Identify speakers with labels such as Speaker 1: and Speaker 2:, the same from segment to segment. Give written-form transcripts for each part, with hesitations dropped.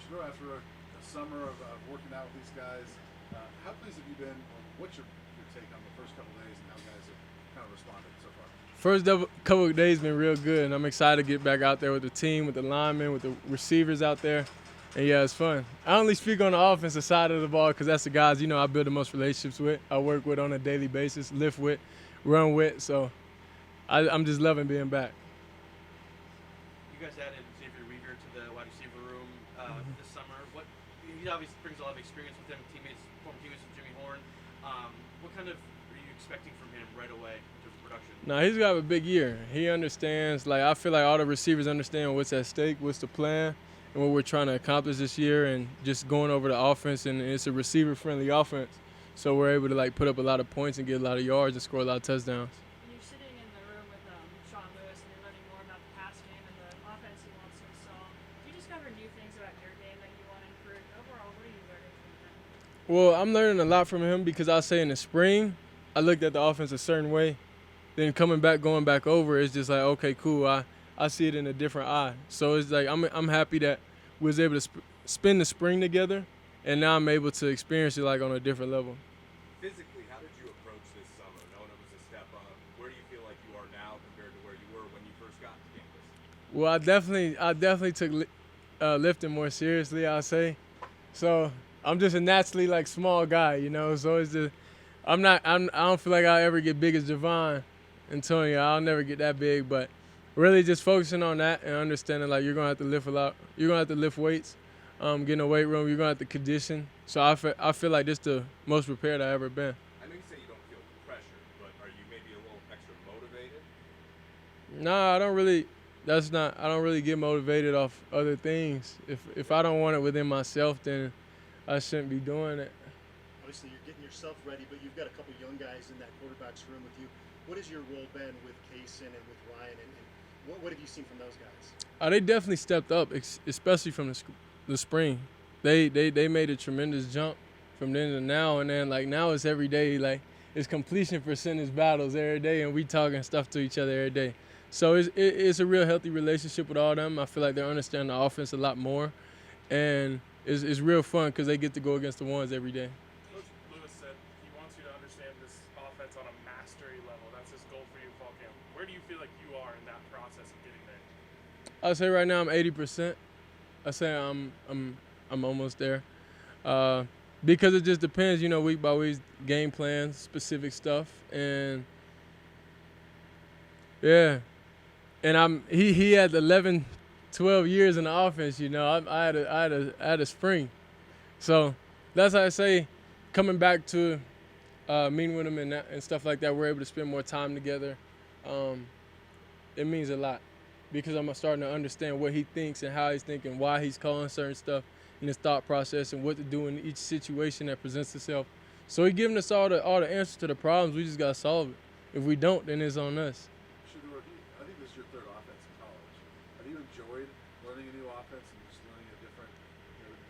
Speaker 1: Shedeur, after a summer of working out with these guys, how pleased have you been? Or what's your take on the first couple of days and how guys have kind of responded so far?
Speaker 2: Couple of days been real good, and I'm excited to get back out there with the team, with the linemen, with the receivers out there. And yeah, it's fun. I only speak on the offensive side of the ball because that's the guys I build the most relationships with. I work with on a daily basis, lift with, run with. So I'm just loving being back.
Speaker 3: You guys added Xavier Weaver to the wide receiver room this summer. He obviously brings a lot of experience with him, former teammates with Jimmy Horn. What kind of are you expecting from him right away in terms of production?
Speaker 2: No, he's got a big year. He understands. I feel like all the receivers understand what's at stake, what's the plan, and what we're trying to accomplish this year, and just going over the offense. And it's a receiver-friendly offense, so we're able to put up a lot of points and get a lot of yards and score a lot of touchdowns.
Speaker 4: When you're sitting in the room with Sean Lewis and you're learning more about the pass game and the offense he wants to install, do you discover new things about your game that you want to improve? Overall, what are you learning from him?
Speaker 2: Well, I'm learning a lot from him because I'll say in the spring, I looked at the offense a certain way. Then going back over, it's just okay, cool. I see it in a different eye. So it's I'm happy that we was able to spend the spring together, and now I'm able to experience it on a different level.
Speaker 5: Physically, how did you approach this summer, knowing it was a step up? Where do you feel like you are now compared to where you were when you first got to campus?
Speaker 2: Well, I definitely took lifting more seriously, I'll say. So I'm just a naturally small guy, So it's just I don't feel like I'll ever get big as Javon Antonio. I'll never get that big, but really just focusing on that and understanding you're gonna have to lift a lot. You're gonna have to lift weights, get in a weight room. You're gonna have to condition. So I feel like this the most prepared I ever been.
Speaker 5: I know you say you don't feel pressure, but are you maybe a little extra motivated?
Speaker 2: Nah, I don't really. I don't really get motivated off other things. If I don't want it within myself, then I shouldn't be doing it.
Speaker 6: Obviously, you're getting yourself ready, but you've got a couple young guys in that quarterback's room with you. What has your role been with Kaysen and with Ryan, and what have you seen from those guys?
Speaker 2: They definitely stepped up, especially from the spring. They made a tremendous jump from then to now, and then now it's every day. It's completion percentage battles every day, and we talking stuff to each other every day. So it's a real healthy relationship with all of them. I feel like they understand the offense a lot more, and it's real fun because they get to go against the ones every day.
Speaker 7: Coach Lewis said he wants you to understand this offense on a mastery level. That's his goal for you in fall camp. Where do you feel like you are in that process of getting there?
Speaker 2: I say right now I'm 80%. I say I'm almost there, because it just depends, week by week, game plans, specific stuff, and yeah. And he had 11, 12 years in the offense. I had a spring, so that's how I say coming back to meeting with him and stuff like that. We're able to spend more time together. It means a lot because I'm starting to understand what he thinks and how he's thinking, why he's calling certain stuff in his thought process, and what to do in each situation that presents itself. So he's giving us all the answers to the problems. We just gotta solve it. If we don't, then it's on us.
Speaker 1: Shedeur, I think this is your third offense in college. Have you enjoyed learning a new offense and just learning a different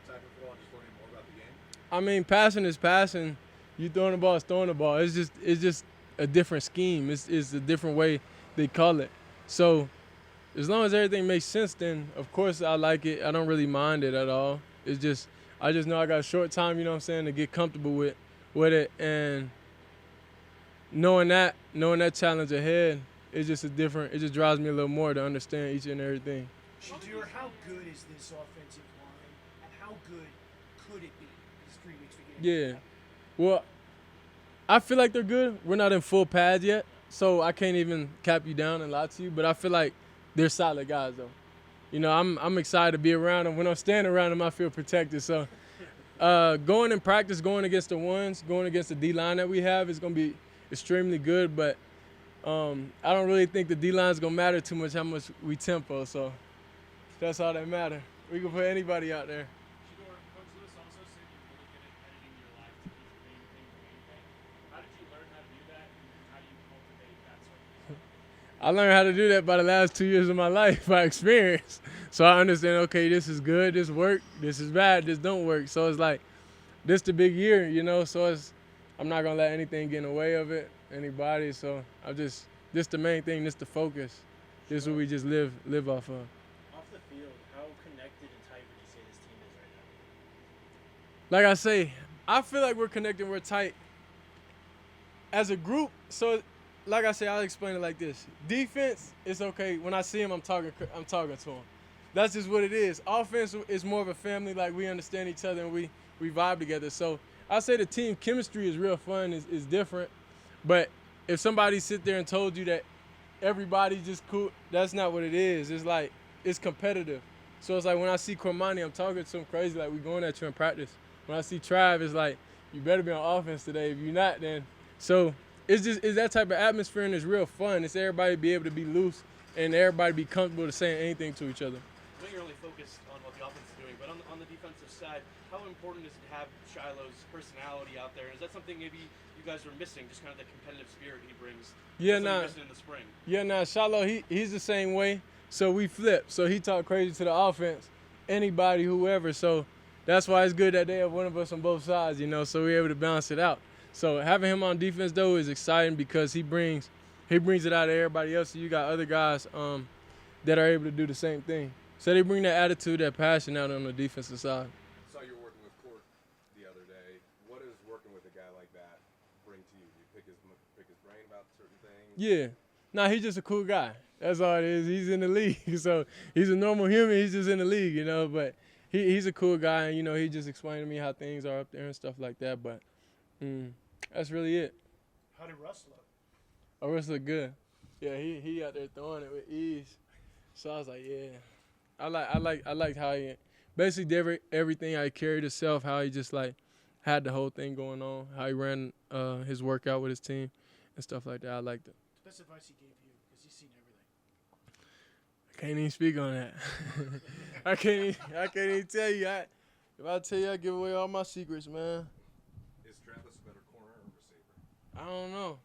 Speaker 1: type of football and just learning more about the game?
Speaker 2: I mean, passing is passing. You throwing the ball is throwing the ball. It's just a different scheme. It's a different way they call it. So as long as everything makes sense, then of course I like it. I don't really mind it at all. It's just I just know I got a short time, to get comfortable with it, and knowing that challenge ahead, it just drives me a little more to understand each and everything.
Speaker 8: Shedeur, how good is this offensive line, and how good could it be these 3 weeks to get
Speaker 2: Yeah. Well, I feel like they're good. We're not in full pads yet, so I can't even cap you down and lie to you, but I feel like they're solid guys, though. I'm excited to be around them. When I'm standing around them, I feel protected. So going in practice, going against the ones, going against the D-line that we have is going to be extremely good, but I don't really think the D-line is going to matter too much how much we tempo, so that's all that matter. We can put anybody out there.
Speaker 7: Shedeur, Coach Lewis also said you're really good at editing your live to keep your main thing the main thing. How did you learn how to do that, and how do you cultivate that sort of thing?
Speaker 2: I learned how to do that by the last 2 years of my life by experience. So I understand, okay, this is good, this work, this is bad, this don't work. So it's this the big year, so I'm not going to let anything get in the way of it, anybody. So this the main thing, this the focus. This is what we just live off of.
Speaker 6: Off the field, how connected and tight would you say this team is right
Speaker 2: like I say, I feel like we're connecting. We're tight as a group. So, like I say, I'll explain it like this: defense, it's okay. When I see him, I'm talking to him. That's just what it is. Offense is more of a family. Like we understand each other and we vibe together. So I say the team chemistry is real fun. Is different. But if somebody sit there and told you that everybody's just cool, that's not what it is. It's like it's competitive. So it's like when I see Cormani, I'm talking to him crazy, like we going at you in practice. When I see Trav, it's like you better be on offense today. If you're not, then so it's that type of atmosphere and it's real fun. It's everybody be able to be loose and everybody be comfortable to saying anything to each other.
Speaker 3: I know you're only focused on what the offense is doing, but on the defensive side, how important is it to have Shiloh's personality out there? Is that something maybe you guys are missing, just kind of the competitive spirit he brings?
Speaker 2: Yeah,
Speaker 3: Missing in the spring.
Speaker 2: Shiloh, he's the same way. So we flip. So he talk crazy to the offense, anybody, whoever. So that's why it's good that they have one of us on both sides, so we're able to balance it out. So having him on defense, though, is exciting because he brings it out of everybody else. So you got other guys that are able to do the same thing. So they bring that attitude, that passion out on the defensive side.
Speaker 5: I saw you were working with Court the other day. What does working with a guy like that bring to you? Do you pick his brain about certain things?
Speaker 2: Yeah. Nah, he's just a cool guy. That's all it is. He's in the league. So he's a normal human. He's just in the league, But he's a cool guy, and, he just explained to me how things are up there and stuff like that. But that's really it.
Speaker 8: How did Russ look?
Speaker 2: Oh, Russ look good. Yeah, he out there throwing it with ease. So I was like, yeah. I like how he basically did everything. How he carried himself, how he just had the whole thing going on, how he ran his workout with his team and stuff like that. I liked it.
Speaker 8: Best advice he gave you, because he's seen everything.
Speaker 2: I can't even speak on that. I can't even tell you. If I tell you, I give away all my secrets, man.
Speaker 5: Is Travis a better corner or receiver?
Speaker 2: I don't know.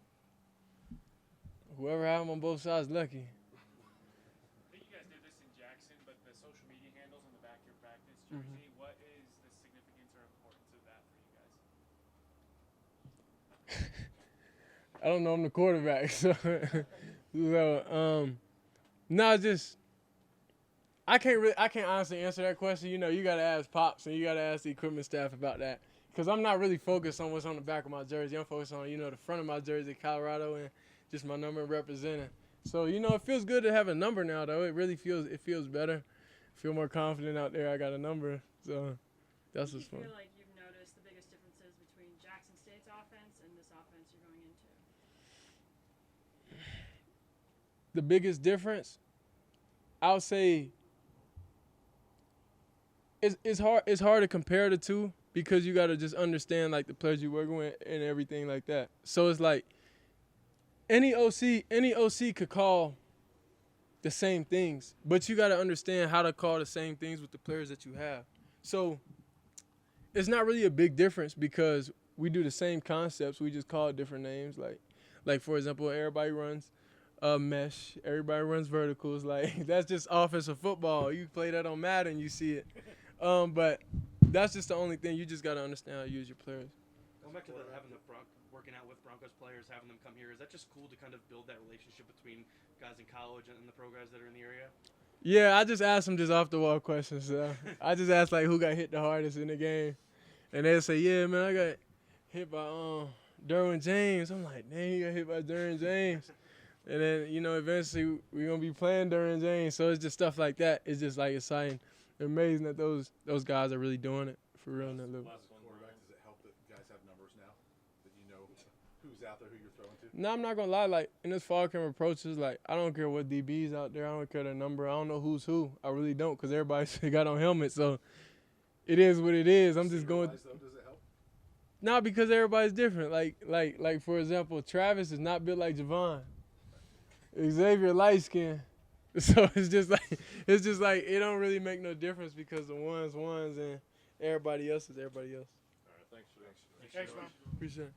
Speaker 2: Whoever had him on both sides, lucky.
Speaker 7: I think you guys did this in Jackson, but the social media handles on the back of your practice jersey, what is the significance or importance of that for you guys?
Speaker 2: I don't know. I'm the quarterback, so I can't honestly answer that question. You got to ask Pops and you got to ask the equipment staff about that, because I'm not really focused on what's on the back of my jersey. I'm focused on the front of my jersey, Colorado, and just my number representing. So it feels good to have a number now, though. It really feels better. I feel more confident out there. I got a number, so that's what's fun.
Speaker 4: Do you feel like you've noticed the biggest differences between Jackson State's offense and this offense you're going into?
Speaker 2: The biggest difference, I'll say, it's hard to compare the two, because you got to just understand the players you're working with and everything like that. So it's like any OC could call the same things, but you got to understand how to call the same things with the players that you have. So it's not really a big difference, because we do the same concepts. We just call it different names. Like for example, everybody runs mesh. Everybody runs verticals. That's just offensive football. You play that on Madden, you see it. But that's just the only thing. You just got to understand how to use your players.
Speaker 3: Going back to working out with Broncos players, having them come here, is that just cool to kind of build that relationship between guys in college and the pro guys that are in the area?
Speaker 2: Yeah, I just asked them just off the wall questions. So I just asked who got hit the hardest in the game, and they'll say, yeah, man, I got hit by Derwin James. I'm like, dang, you got hit by Derwin James. And then eventually we're gonna be playing Derwin James. So it's just stuff like that. It's just exciting, amazing that those guys are really doing it for real in that level.
Speaker 1: Quarterback, does it help that guys have numbers now, that you know who's out there, who you're throwing to?
Speaker 2: No, I'm not gonna lie. In this fall camp approaches, I don't care what DB's out there. I don't care their number. I don't know who's who. I really don't, because everybody got on helmets. So it is what it is. I'm just going.
Speaker 1: Does it help?
Speaker 2: Not because everybody's different. Like for example, Travis is not built like Javon. Xavier light skin. So it's just it don't really make no difference, because the ones and everybody else is everybody else.
Speaker 1: All right, thanks.
Speaker 8: Thanks, man.
Speaker 2: Appreciate it.